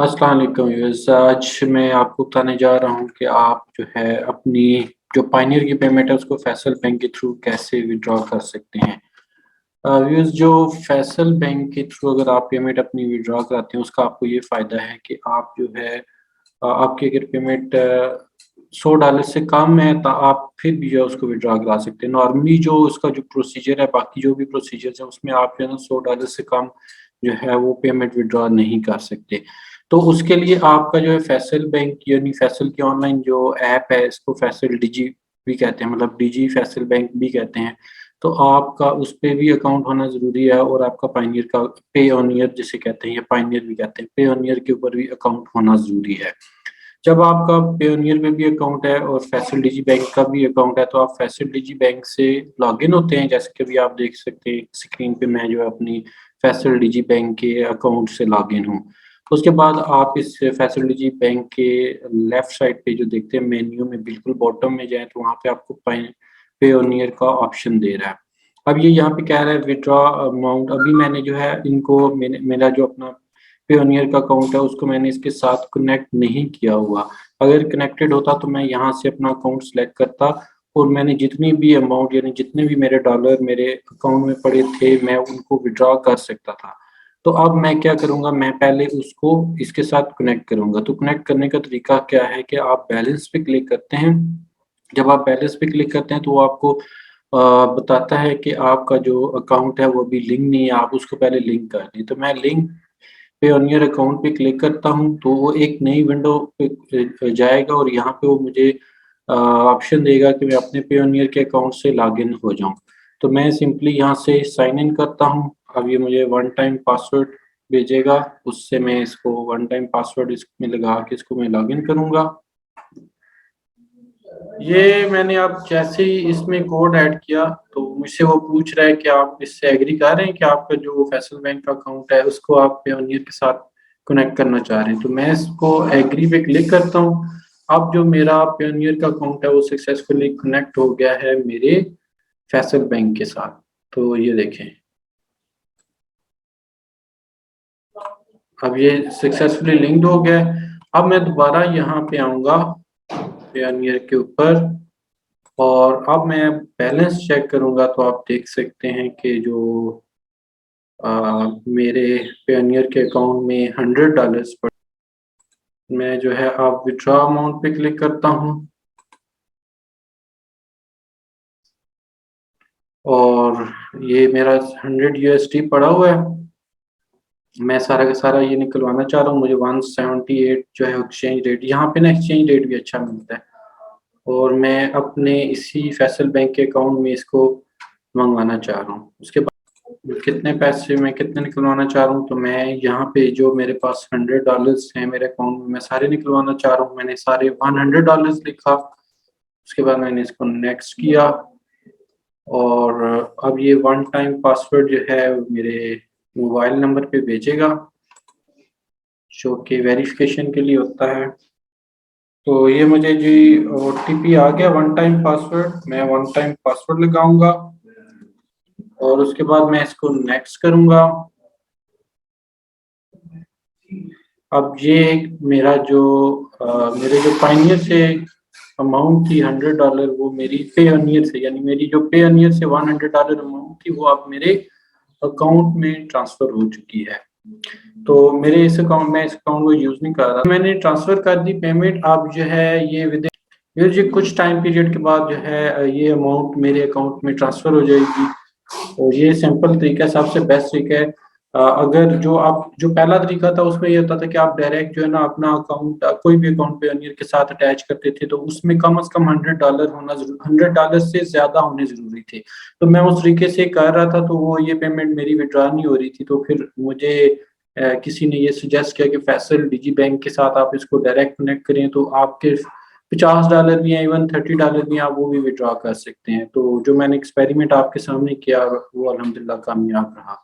अस्सलाम वालेकुम व्यूअर्स। आज मैं आपको बताने जा रहा हूँ कि आप जो है अपनी जो पायनियर की पेमेंट है उसको फैसल बैंक के थ्रू कैसे विथड्रॉ कर सकते हैं। व्यूअर्स, जो फैसल बैंक के थ्रू अगर आप पेमेंट अपनी विथड्रॉ कराते हैं उसका आपको ये फ़ायदा है कि आप जो है आपकी अगर पेमेंट $100 से कम है तो आप फिर भी जो है उसको विथड्रॉ करा सकते हैं। नॉर्मली जो उसका जो प्रोसीजर है, बाकी जो भी प्रोसीजर्स हैं उसमें आप जो है ना $100 से कम जो है वो पेमेंट विथड्रॉ नहीं कर सकते। तो उसके लिए आपका जो है फैसल बैंक यानी फैसल की ऑनलाइन जो ऐप है इसको फैसल डिजी भी कहते हैं, मतलब डिजी फैसल बैंक भी कहते हैं। तो आपका उस पे भी अकाउंट होना ज़रूरी है और आपका पायनियर का पेओनियर जिसे कहते हैं या पायनियर भी कहते हैं, पेओनियर के ऊपर भी अकाउंट होना ज़रूरी है। जब आपका पेओनियर में भी अकाउंट है और फैसल डिजी बैंक का भी अकाउंट है, तो आप फैसल डिजी बैंक से लॉगिन होते हैं, जैसे कि अभी आप देख सकते हैं स्क्रीन पे मैं जो है अपनी फैसल डिजी बैंक के अकाउंट से लॉगिन हूँ। उसके बाद आप इस फैसल डिजी बैंक के लेफ्ट साइड पे जो देखते हैं मेन्यू में बिल्कुल बॉटम में जाएँ, तो वहाँ पे आपको पेओनियर का ऑप्शन दे रहा है। अब ये यहाँ पे कह रहा है विथड्रॉ अमाउंट। अभी मैंने जो है इनको मेरा जो अपना पेओनियर का अकाउंट है उसको मैंने इसके साथ कनेक्ट नहीं किया हुआ। अगर कनेक्टेड होता तो मैं यहाँ से अपना अकाउंट सेलेक्ट करता और मैंने जितनी भी अमाउंट यानी जितने भी मेरे डॉलर मेरे अकाउंट में पड़े थे, मैं उनको विथड्रॉ कर सकता था। तो अब मैं क्या करूँगा, मैं पहले उसको इसके साथ कनेक्ट करूँगा। तो कनेक्ट करने का तरीका क्या है कि आप बैलेंस पे क्लिक करते हैं। जब आप बैलेंस पे क्लिक करते हैं तो वो आपको बताता है कि आपका जो अकाउंट है वो अभी लिंक नहीं है, आप उसको पहले लिंक कर दें। तो मैं लिंक पेओनियर अकाउंट पे क्लिक करता हूँ, तो वो एक नई विंडो पे जाएगा और यहाँ पे वो मुझे ऑप्शन देगा कि मैं अपने पेओनियर के अकाउंट से लॉगिन हो जाऊँ। तो मैं सिंपली यहाँ से साइन इन करता हूँ। अब ये मुझे वन टाइम पासवर्ड भेजेगा, उससे मैं इसको वन टाइम पासवर्ड इसमें लगा के इसको मैं लॉगिन करूँगा। ये मैंने अब जैसे ही इसमें कोड ऐड किया, तो मुझसे वो पूछ रहा है कि आप इससे एग्री कर रहे हैं कि आपका जो फैसल बैंक का अकाउंट है, उसको आप पेयोनियर के साथ कनेक्ट करना चाह रहे हैं। तो मैं इसको एग्री पे क्लिक करता हूँ। अब जो मेरा पेयोनियर का अकाउंट है, वो सक्सेसफुली कनेक्ट हो गया है मेरे फैसल बैंक के साथ। तो ये देखें, अब ये सक्सेसफुली लिंक्ड हो गया है। अब मैं दोबारा यहाँ पे आऊँगा पेयोनियर के ऊपर और अब मैं बैलेंस चेक करूँगा, तो आप देख सकते हैं कि जो अ, मेरे पेयोनियर के अकाउंट में $100 मैं जो है अब विथड्रॉ अमाउंट पे क्लिक करता हूँ और ये मेरा 100 यूएसडी पड़ा हुआ है। मैं सारा का सारा ये निकलवाना चाह रहा हूँ। मुझे 178 जो है एक्सचेंज रेट, यहाँ पे ना एक्सचेंज रेट भी अच्छा मिलता है और मैं अपने इसी फैसल बैंक के अकाउंट में इसको मंगवाना चाह रहा हूँ। उसके बाद कितने पैसे मैं कितने निकलवाना चाह रहा हूँ, तो मैं यहाँ पे जो मेरे पास $100 हैं मेरे अकाउंट में, मैं सारे निकलवाना चाह रहा हूँ। मैंने सारे $100 लिखा, उसके बाद मैंने इसको नेक्स्ट किया और अब ये वन टाइम पासवर्ड जो है मेरे मोबाइल नंबर पे भेजेगा, जो कि वेरिफिकेशन के लिए होता है। तो ये मुझे जी ओटीपी आ गया वन टाइम पासवर्ड, मैं वन टाइम पासवर्ड लगाऊंगा और उसके बाद मैं इसको नेक्स्ट करूंगा। अब ये मेरा जो मेरे जो पायनियर से अमाउंट थी $100, वो मेरी पेयोनियर से यानी मेरी जो पेयोनियर से $100 अमाउंट थी वो अब मेरे अकाउंट में ट्रांसफर हो चुकी है। तो मेरे इस अकाउंट में इस अकाउंट को यूज नहीं कर रहा, मैंने ट्रांसफर कर दी पेमेंट। अब जो है ये ये कुछ टाइम पीरियड के बाद जो है ये अमाउंट मेरे अकाउंट में ट्रांसफर हो जाएगी और ये सिंपल तरीका है, सबसे बेस्ट तरीका है। अगर जो आप जो पहला तरीका था उसमें ये होता था कि आप डायरेक्ट जो है ना अपना अकाउंट कोई भी अकाउंट पेयोनियर के साथ अटैच करते थे, तो उसमें कम से कम $100 होना जरूर, $100 से ज्यादा होने जरूरी थे। तो मैं उस तरीके से कर रहा था, तो वो ये पेमेंट मेरी विड्रॉ नहीं हो रही थी। तो फिर मुझे किसी ने ये सजेस्ट किया कि फैसल डिजी बैंक के साथ आप इसको डायरेक्ट कनेक्ट करें, तो आपके $50 भी हैं, इवन $30 भी हैं, आप वो भी विड्रॉ कर सकते हैं। तो जो मैंने एक्सपेरिमेंट आपके सामने किया वो अल्हम्दुलिल्लाह कामयाब रहा।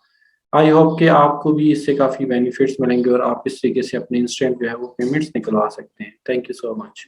आई होप कि आपको भी इससे काफ़ी बेनिफिट्स मिलेंगे और आप इस तरीके से अपने इंस्टेंट जो है वो पेमेंट्स निकलवा सकते हैं। Thank you so much.